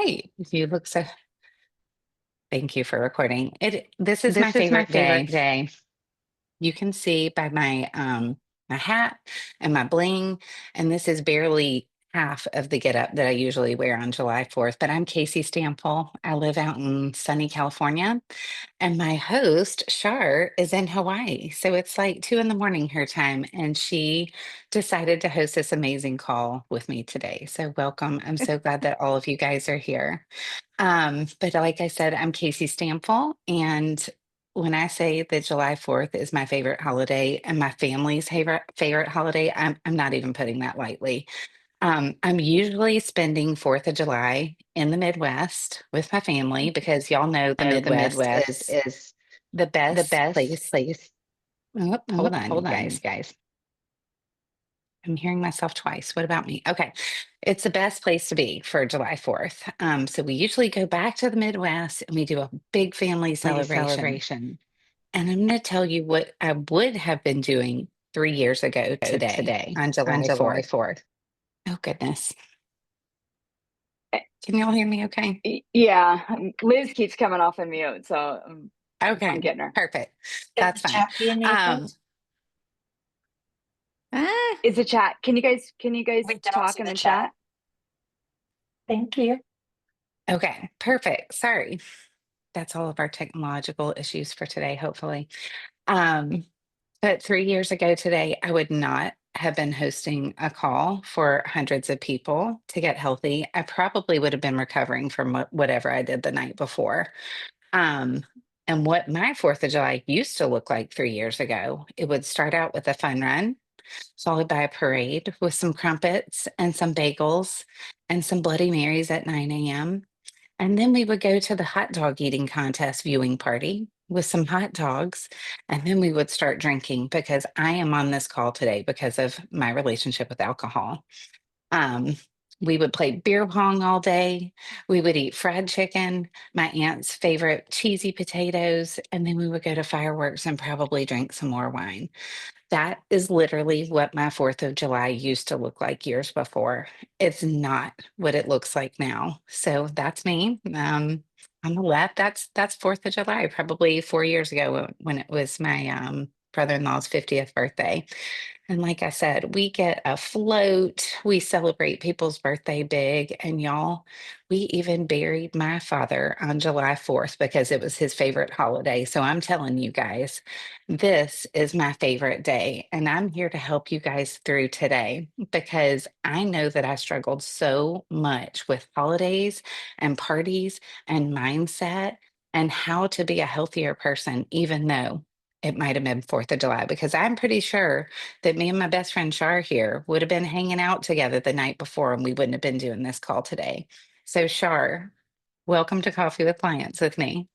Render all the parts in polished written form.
right. You look so. Thank you for recording. This is my This is my favorite favorite day. day. You can see by my hat and my bling, and this is barely half of the getup that I usually wear on July 4th. But I'm Kacy Stampfl. I live out in sunny California, and my host, Char, is in Hawaii. So it's like 2 in the morning her time, and she decided to host this amazing call with me today. So welcome. I'm so glad that all of you guys are here. But like I said, I'm Kacy Stampfl, and when I say that July 4th is my favorite holiday and my family's favorite holiday, I'm not even putting that lightly. I'm usually spending 4th of July in the Midwest with my family because y'all know the Know the Midwest Midwest is is the the best best place. place. Oh, Oh, hold on, you hold on, you guys. guys. I'm hearing myself twice. What about me? Okay. It's the best place to be for July 4th. So we usually go back to the Midwest and we do a big family Family celebration. celebration And I'm going to tell you what I would have been doing 3 years ago today today on on July July 4th. 4th. Oh, goodness. Can y'all hear me okay? Yeah, Liz keeps coming off of mute, so I'm Okay, getting her. perfect. Is That's the fine. chat being muted? Um, ah, Is the chat? Can you guys We don't talk see in the the chat. chat? Thank you. okay, perfect. Sorry. That's all of our technological issues for today, hopefully. Um, but 3 years ago today, I would not have been hosting a call for hundreds of people to get healthy. I probably would have been recovering from whatever I did the night before. Um, and what my 4th of July used to look like 3 years ago, it would start out with a fun run, followed by a parade with some crumpets and some bagels and some Bloody Marys at 9 a.m. And then we would go to the hot dog eating contest viewing party with some hot dogs. And then we would start drinking because I am on this call today because of my relationship with alcohol. Um, we would play beer pong all day. We would eat fried chicken, my aunt's favorite cheesy potatoes, and then we would go to fireworks and probably drink some more wine. That is literally what my 4th of July used to look like years before. It's not what it looks like now. So that's me. On the left, that's 4th of July, probably 4 years ago when it was my brother-in-law's 50th birthday. And like I said, we get a float. We celebrate people's birthday big. And y'all, we even buried my father on July 4th because it was his favorite holiday. So I'm telling you guys, this is my favorite day. And I'm here to help you guys through today because I know that I struggled so much with holidays and parties and mindset and how to be a healthier person, even though it might have been 4th of July, because I'm pretty sure that me and my best friend Char here would have been hanging out together the night before and we wouldn't have been doing this call today. So, Char, welcome to Coffee with Clients with me.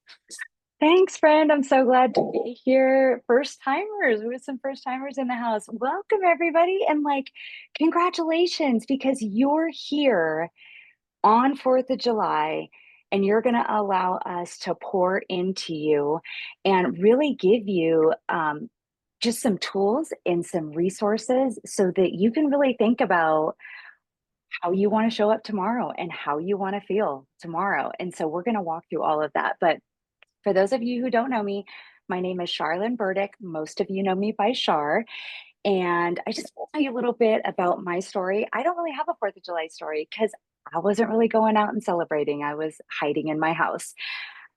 Thanks, friend. I'm so glad to be here. First timers, we have some first timers in the house. Welcome, everybody, and congratulations because you're here on 4th of July. And you're going to allow us to pour into you and really give you just some tools and some resources so that you can really think about how you want to show up tomorrow and how you want to feel tomorrow. And so we're going to walk through all of that. But for those of you who don't know me, my name is Charlene Burdick. Most of you know me by Char. And I just want to tell you a little bit about my story. I don't really have a 4th of July story because I wasn't really going out and celebrating. I was hiding in my house.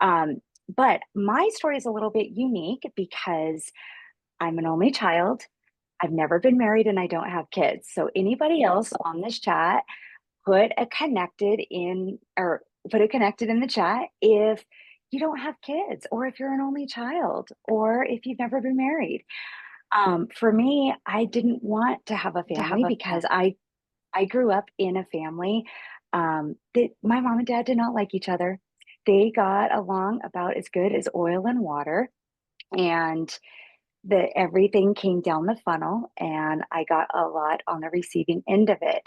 Um, but my story is a little bit unique because I'm an only child. I've never been married and I don't have kids. So anybody else on this chat, put a connected in or put a connected in the chat if you don't have kids or if you're an only child or if you've never been married. For me, I didn't want to have a family because I grew up in a family that my mom and dad did not like each other. They got along about as good as oil and water. And that everything came down the funnel and I got a lot on the receiving end of it.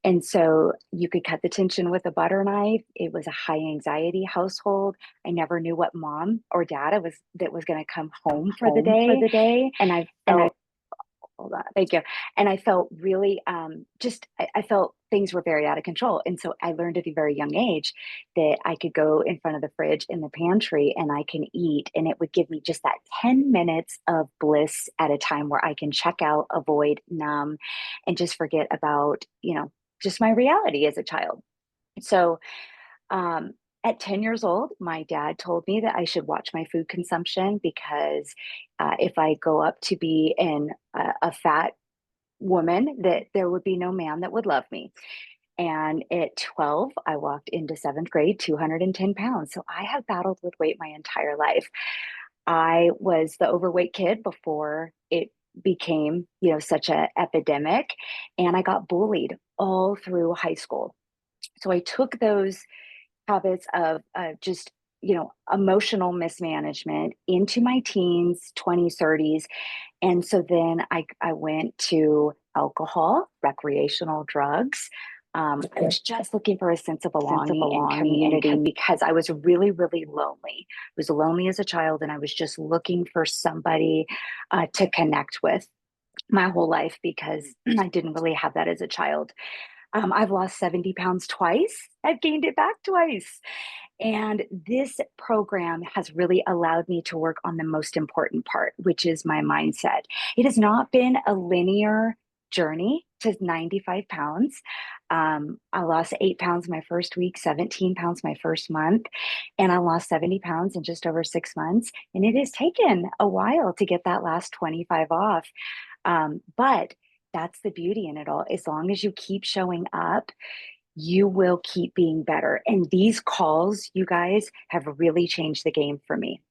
And so you could cut the tension with a butter knife. It was a high anxiety household. I never knew what mom or dad was that was going to come home for the Home for day. the day. And I And I felt Hold on. Thank you. And I felt really I felt things were very out of control. And so I learned at a very young age that I could go in front of the fridge in the pantry and I can eat. And it would give me just that 10 minutes of bliss at a time where I can check out, avoid, numb, and just forget about, just my reality as a child. So um, at 10 years old, my dad told me that I should watch my food consumption because if I go up to be a fat woman, that there would be no man that would love me. And at 12, I walked into seventh grade, 210 pounds. So I have battled with weight my entire life. I was the overweight kid before it became, such a epidemic. And I got bullied all through high school. So I took those habits of just emotional mismanagement into my teens, 20s, 30s. And so then I went to alcohol, recreational drugs. I was just looking for a sense of belonging and community because I was really, really lonely. I was lonely as a child, and I was just looking for somebody to connect with my whole life because I didn't really have that as a child. I've lost 70 pounds twice. I've gained it back twice. And this program has really allowed me to work on the most important part, which is my mindset. It has not been a linear journey to 95 pounds. I lost 8 pounds my first week, 17 pounds my first month, and I lost 70 pounds in just over 6 months. And it has taken a while to get that last 25 off. But that's the beauty in it all. As long as you keep showing up, you will keep being better. And these calls, you guys, have really changed the game for me.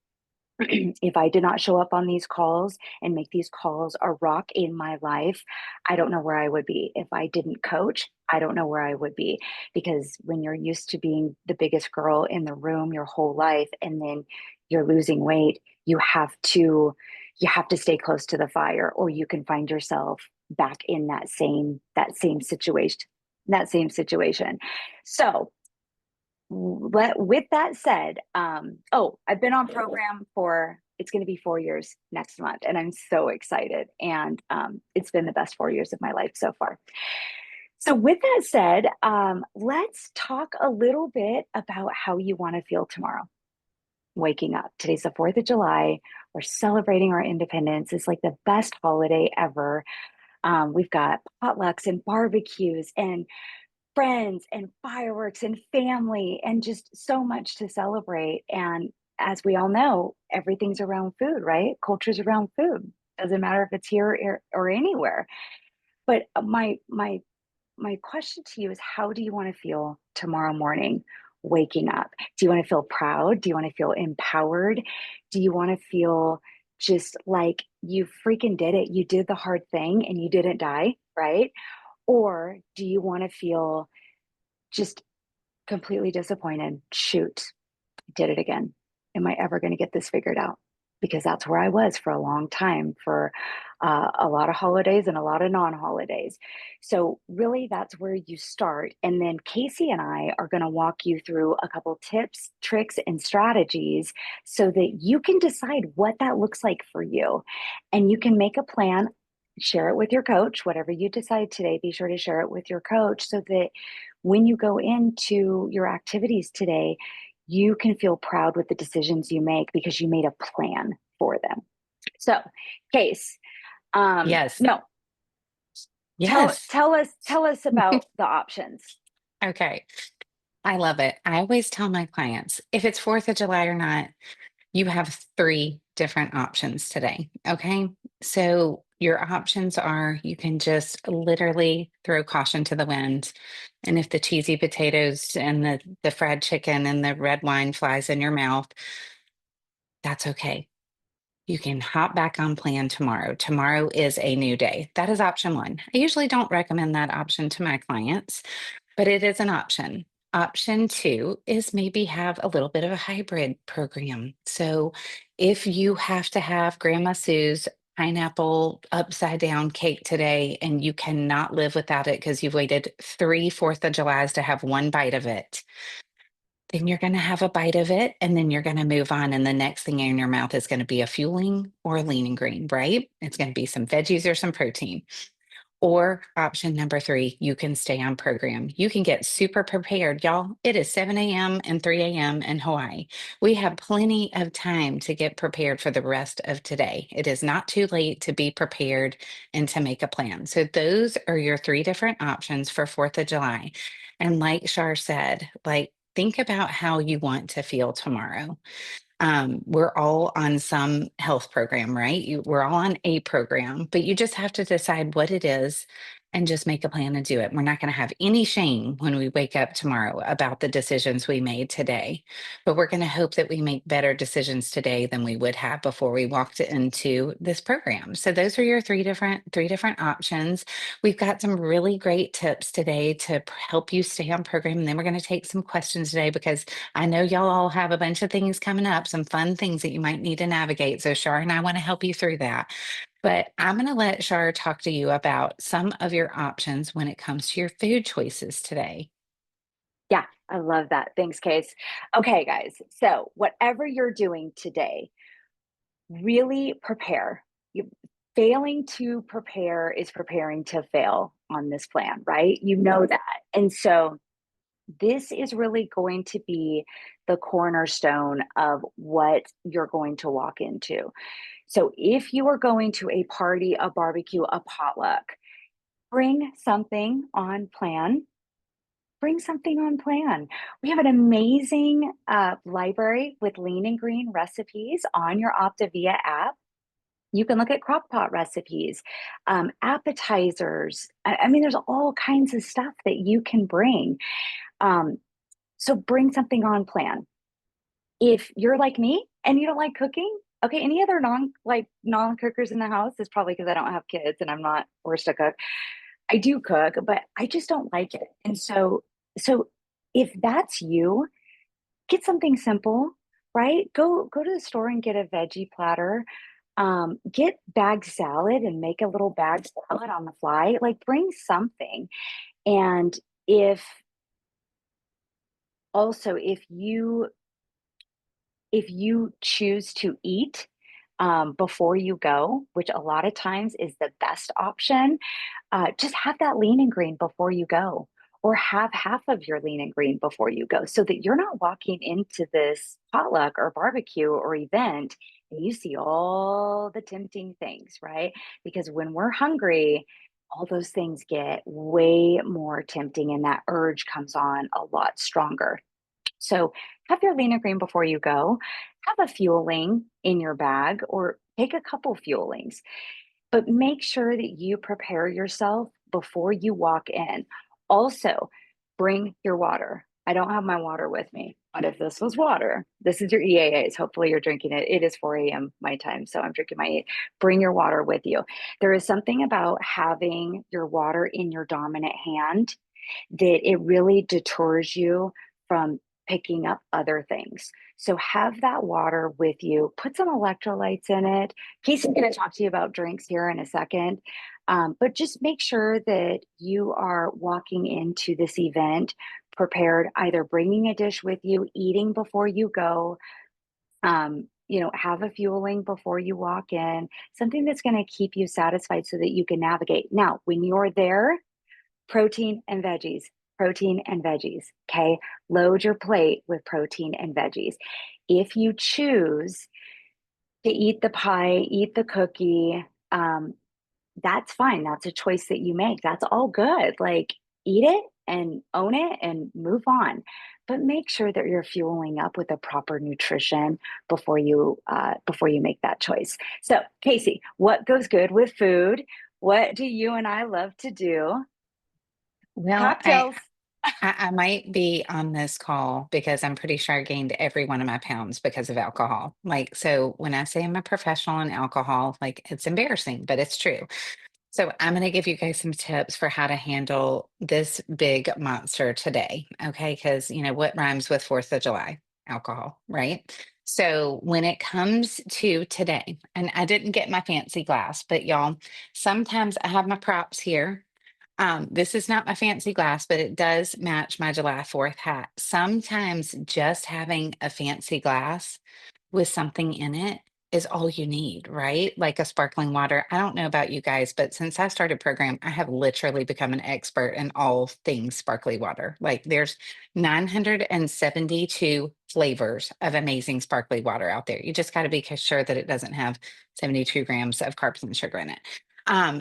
If I did not show up on these calls and make these calls a rock in my life, I don't know where I would be. If I didn't coach, I don't know where I would be. Because when you're used to being the biggest girl in the room your whole life and then you're losing weight, you have to stay close to the fire, or you can find yourself back in that same situation. So with that said, I've been on program for, it's going to be 4 years next month, and I'm so excited. And it's been the best 4 years of my life so far. So with that said, let's talk a little bit about how you want to feel tomorrow. Waking up. Today's the 4th of July. We're celebrating our independence. It's like the best holiday ever. We've got potlucks and barbecues and friends and fireworks and family and just so much to celebrate. And as we all know, everything's around food, right? Culture's around food. Doesn't matter if it's here or anywhere. But my question to you is, how do you want to feel tomorrow morning waking up? Do you want to feel proud? Do you want to feel empowered? Do you want to feel just like you freaking did it? You did the hard thing and you didn't die, right? Or do you want to feel just completely disappointed? Shoot, I did it again. Am I ever going to get this figured out? Because that's where I was for a long time, for a lot of holidays and a lot of non-holidays. So really, that's where you start. And then Kacy and I are going to walk you through a couple tips, tricks, and strategies so that you can decide what that looks like for you. And you can make a plan, share it with your coach. Whatever you decide today, be sure to share it with your coach so that when you go into your activities today, you can feel proud with the decisions you make because you made a plan for them. So, Case, Yes. no, Yes. tell us about the options. Okay. I love it. I always tell my clients if it's 4th of July or not, you have three different options today. Okay. So your options are you can just literally throw caution to the wind. And if the cheesy potatoes and the fried chicken and the red wine flies in your mouth, that's okay. You can hop back on plan tomorrow. Tomorrow is a new day. That is option one. I usually don't recommend that option to my clients, but it is an option. Option two is maybe have a little bit of a hybrid program. So if you have to have Grandma Sue's pineapple upside down cake today and you cannot live without it because you've waited 3 4th of July's to have one bite of it, then you're going to have a bite of it and then you're going to move on. And the next thing in your mouth is going to be a fueling or a lean and green, right? It's going to be some veggies or some protein. Or option number three, you can stay on program. You can get super prepared, y'all. It is 7 a.m. and 3 a.m. in Hawaii. We have plenty of time to get prepared for the rest of today. It is not too late to be prepared and to make a plan. So, those are your three different options for 4th of July. And like Char said, like, think about how you want to feel tomorrow. We're all on some health program, right? We're all on a program, but you just have to decide what it is and just make a plan to do it. We're not going to have any shame when we wake up tomorrow about the decisions we made today, but we're going to hope that we make better decisions today than we would have before we walked into this program. So those are your three different options. We've got some really great tips today to help you stay on program, and then we're going to take some questions today because I know y'all all have a bunch of things coming up, some fun things that you might need to navigate. So, Shar and I want to help you through that. But I'm going to let Shar talk to you about some of your options when it comes to your food choices today. Yeah, I love that. Thanks, Case. Okay, guys. So, whatever you're doing today, really prepare. You, failing to prepare is preparing to fail on this plan, right? You know that. And so, this is really going to be the cornerstone of what you're going to walk into. So, if you are going to a party, a barbecue, a potluck, bring something on plan. Bring something on plan. We have an amazing library with lean and green recipes on your Optavia app. You can look at crock pot recipes, appetizers. I mean, there's all kinds of stuff that you can bring. Um, so bring something on plan. If you're like me and you don't like cooking, okay, any other non-cookers in the house is probably because I don't have kids and I'm not forced to cook. I do cook, but I just don't like it. And so if that's you, get something simple, right? Go to the store and get a veggie platter. Get bagged salad and make a little bagged salad on the fly. Like bring something. And if also if you choose to eat before you go, which a lot of times is the best option, just have that lean and green before you go, or have half of your lean and green before you go, so that you're not walking into this potluck or barbecue or event and you see all the tempting things, right? Because when we're hungry, all those things get way more tempting and that urge comes on a lot stronger. So have your lean and green before you go. Have a fueling in your bag or take a couple fuelings, but make sure that you prepare yourself before you walk in. Also, bring your water. I don't have my water with me, but if this was water, this is your EAAs. Hopefully, you're drinking it. It is 4 a.m. my time, so I'm drinking my. Bring your water with you. There is something about having your water in your dominant hand that it really deters you from picking up other things. So have that water with you. Put some electrolytes in it. Casey's going to talk to you about drinks here in a second. But just make sure that you are walking into this event prepared, either bringing a dish with you, eating before you go, have a fueling before you walk in, something that's going to keep you satisfied so that you can navigate. Now, when you're there, protein and veggies, protein and veggies. Okay. Load your plate with protein and veggies. If you choose to eat the pie, eat the cookie, that's fine. That's a choice that you make. That's all good. Like eat it and own it and move on. But make sure that you're fueling up with the proper nutrition before you make that choice. So, Kacy, what goes good with food? What do you and I love to do? Well, Cocktails. I might be on this call because I'm pretty sure I gained every one of my pounds because of alcohol. Like, so when I say I'm a professional in alcohol, like it's embarrassing, but it's true. So I'm going to give you guys some tips for how to handle this big monster today. Okay. Because, what rhymes with 4th of July? Alcohol, right? So when it comes to today, and I didn't get my fancy glass, but y'all, sometimes I have my props here. This is not my fancy glass, but it does match my July 4th hat. Sometimes just having a fancy glass with something in it is all you need, right? Like a sparkling water. I don't know about you guys, but since I started program, I have literally become an expert in all things sparkly water. Like there's 972 flavors of amazing sparkly water out there. You just got to be sure that it doesn't have 72 grams of carbs and sugar in it.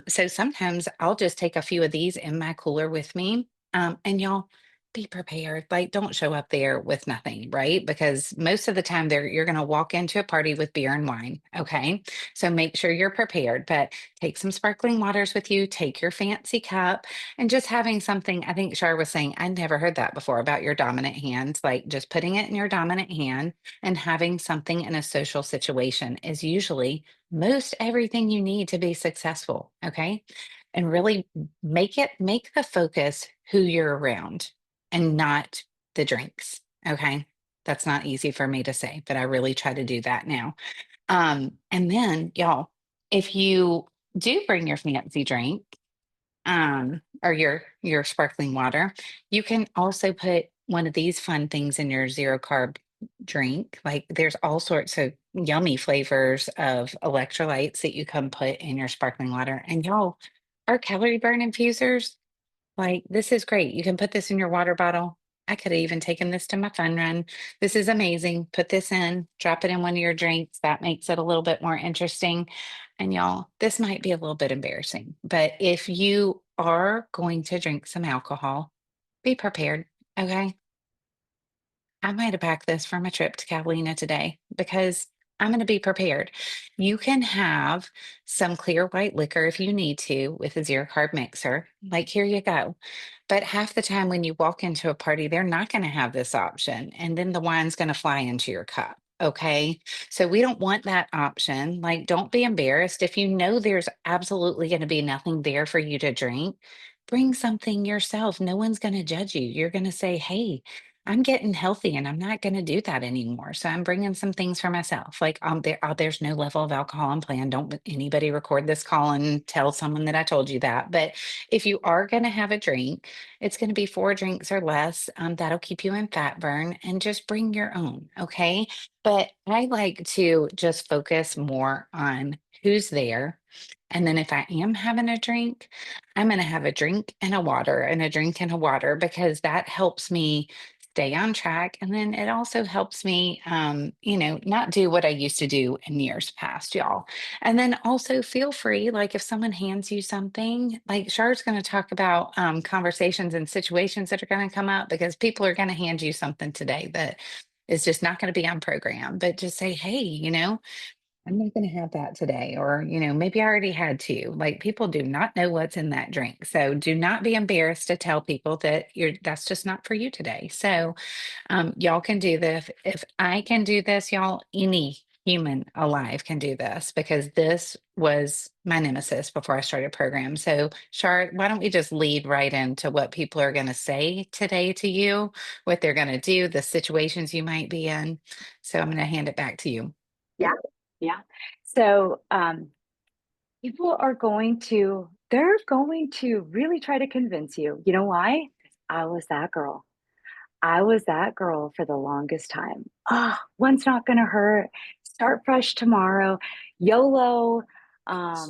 So sometimes I'll just take a few of these in my cooler with me. And y'all be prepared. Like, don't show up there with nothing, right? Because most of the time there you're gonna walk into a party with beer and wine. Okay. So make sure you're prepared, but take some sparkling waters with you, take your fancy cup, and just having something. I think Char was saying, I never heard that before about your dominant hand. Like just putting it in your dominant hand and having something in a social situation is usually most everything you need to be successful. Okay. And really make the focus who you're around and not the drinks. Okay. That's not easy for me to say, but I really try to do that now. And then y'all, if you do bring your fancy drink, or your sparkling water, you can also put one of these fun things in your zero carb drink. Like there's all sorts of yummy flavors of electrolytes that you can put in your sparkling water. And y'all, our calorie burn infusers, like, this is great. You can put this in your water bottle. I could have even taken this to my fun run. This is amazing. Put this in, drop it in one of your drinks. That makes it a little bit more interesting. And y'all, this might be a little bit embarrassing, but if you are going to drink some alcohol, be prepared. Okay. I might have packed this for my trip to Catalina today because I'm going to be prepared. You can have some clear white liquor if you need to with a zero carb mixer. Like, here you go. But half the time when you walk into a party, they're not going to have this option. And then the wine's going to fly into your cup. Okay. So we don't want that option. Like, don't be embarrassed. If you know there's absolutely going to be nothing there for you to drink, bring something yourself. No one's going to judge you. You're going to say, hey, I'm getting healthy and I'm not going to do that anymore. So I'm bringing some things for myself. Like there's no level of alcohol unplanned. Don't anybody record this call and tell someone that I told you that. But if you are going to have a drink, it's going to be 4 drinks or less. That'll keep you in fat burn and just bring your own. Okay. But I like to just focus more on who's there. And then if I am having a drink, I'm going to have a drink and a water and a drink and a water because that helps me stay on track. And then it also helps me, not do what I used to do in years past, y'all. And then also feel free, like if someone hands you something, like Char's going to talk about conversations and situations that are going to come up because people are going to hand you something today that is just not going to be on program, but just say, hey, I'm not going to have that today. Or, maybe I already had two. Like people do not know what's in that drink. So do not be embarrassed to tell people that that's just not for you today. So y'all can do this. If I can do this, y'all, any human alive can do this because this was my nemesis before I started program. So Char, why don't we just lead right into what people are going to say today to you, what they're going to do, the situations you might be in. So I'm going to hand it back to you. Yeah. Yeah. So people they're going to really try to convince you. You know why? I was that girl. I was that girl for the longest time. Oh, one's not gonna hurt. Start fresh tomorrow. YOLO. I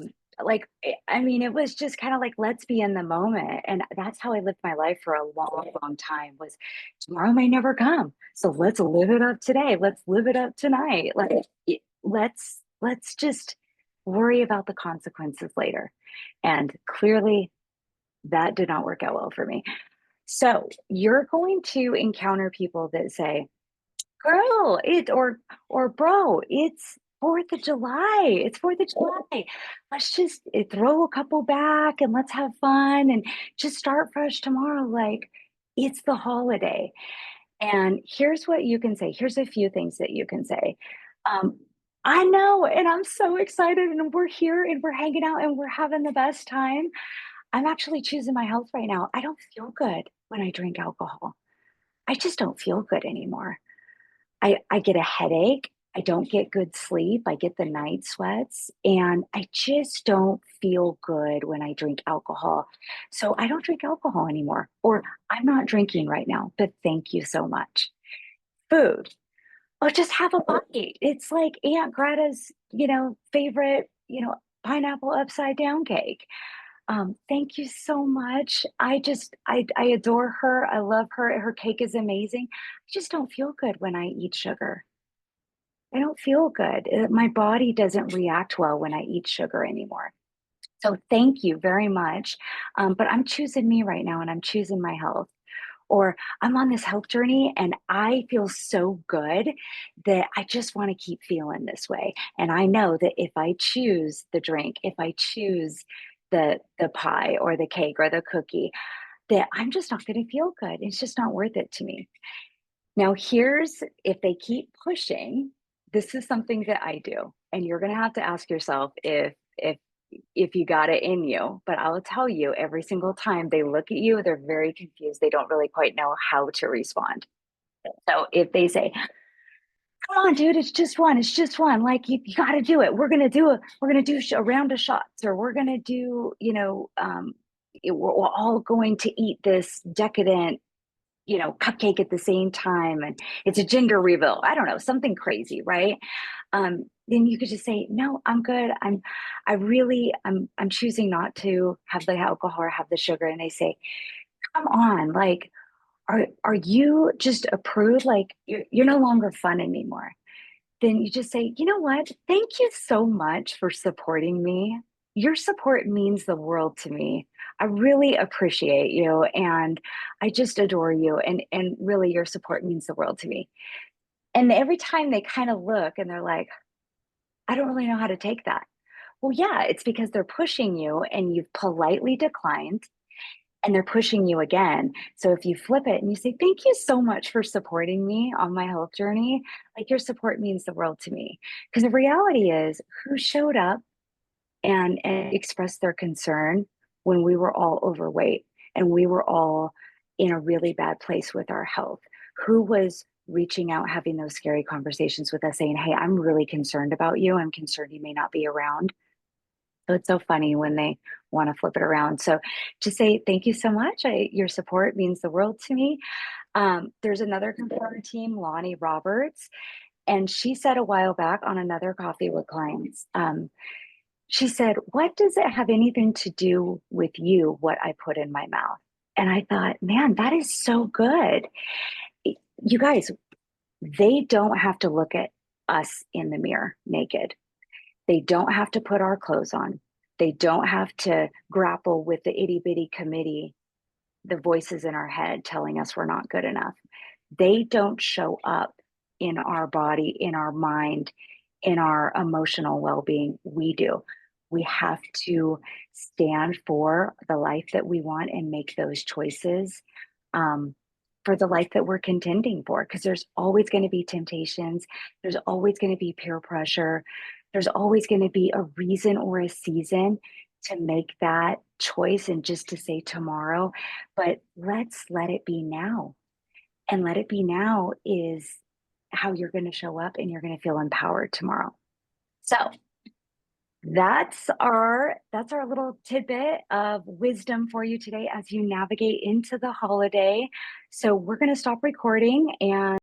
mean, it was just kind of like, let's be in the moment. And that's how I lived my life for a long, long time was tomorrow may never come. So let's live it up today. Let's live it up tonight. Let's just worry about the consequences later. And clearly that did not work out well for me. So you're going to encounter people that say, girl, or bro, it's 4th of July. It's 4th of July. Let's just throw a couple back and let's have fun and just start fresh tomorrow. Like it's the holiday. And here's what you can say. Here's a few things that you can say. Um, I know, and I'm so excited, and we're here and we're hanging out and we're having the best time. I'm actually choosing my health right now. I don't feel good when I drink alcohol. I just don't feel good anymore. I get a headache. I don't get good sleep. I get the night sweats, and I just don't feel good when I drink alcohol. So I don't drink alcohol anymore, or I'm not drinking right now, but thank you so much. Food. Oh, just have a bite. It's like Aunt Greta's, favorite, pineapple upside down cake. Thank you so much. I adore her. I love her. Her cake is amazing. I just don't feel good when I eat sugar. I don't feel good. My body doesn't react well when I eat sugar anymore. So thank you very much. But I'm choosing me right now and I'm choosing my health. Or I'm on this health journey and I feel so good that I just want to keep feeling this way. And I know that if I choose the drink, if I choose the pie or the cake or the cookie, that I'm just not going to feel good. It's just not worth it to me. Now, here's if they keep pushing, this is something that I do. And you're going to have to ask yourself if you got it in you. But I'll tell you, every single time they look at you, they're very confused. They don't really quite know how to respond. So if they say, "Come on, dude, it's just one. It's just one. Like you got to do it. We're gonna do a round of shots, or we're gonna do, we're all going to eat this decadent, cupcake at the same time, and it's a gender reveal. I don't know, something crazy, right?" Then you could just say, "No, I'm good. I'm choosing not to have the alcohol or have the sugar." And they say, "Come on, like, are you just a prude? Like, you're no longer fun anymore." Then you just say, "You know what? Thank you so much for supporting me. Your support means the world to me. I really appreciate you and I just adore you and really your support means the world to me." And every time they kind of look and they're like, "I don't really know how to take that." Well, yeah, it's because they're pushing you and you've politely declined and they're pushing you again. So if you flip it and you say, "Thank you so much for supporting me on my health journey. Like your support means the world to me." Because the reality is, who showed up and expressed their concern when we were all overweight and we were all in a really bad place with our health? Who was reaching out, having those scary conversations with us, saying, "Hey, I'm really concerned about you. I'm concerned you may not be around." So it's so funny when they want to flip it around. So to say thank you so much. Your support means the world to me. There's another competitor team, Lonnie Roberts, and she said a while back on another coffee with clients, she said, "What does it have anything to do with you, what I put in my mouth?" And I thought, man, that is so good. You guys, they don't have to look at us in the mirror naked. They don't have to put our clothes on. They don't have to grapple with the itty bitty committee, the voices in our head telling us we're not good enough. They don't show up in our body, in our mind, in our emotional well being. We do. We have to stand for the life that we want and make those choices for the life that we're contending for. Because there's always going to be temptations, there's always going to be peer pressure, there's always going to be a reason or a season to make that choice and just to say tomorrow. But let's let it be now. And let it be now is how you're going to show up and you're going to feel empowered tomorrow. So that's our little tidbit of wisdom for you today as you navigate into the holiday. So we're going to stop recording and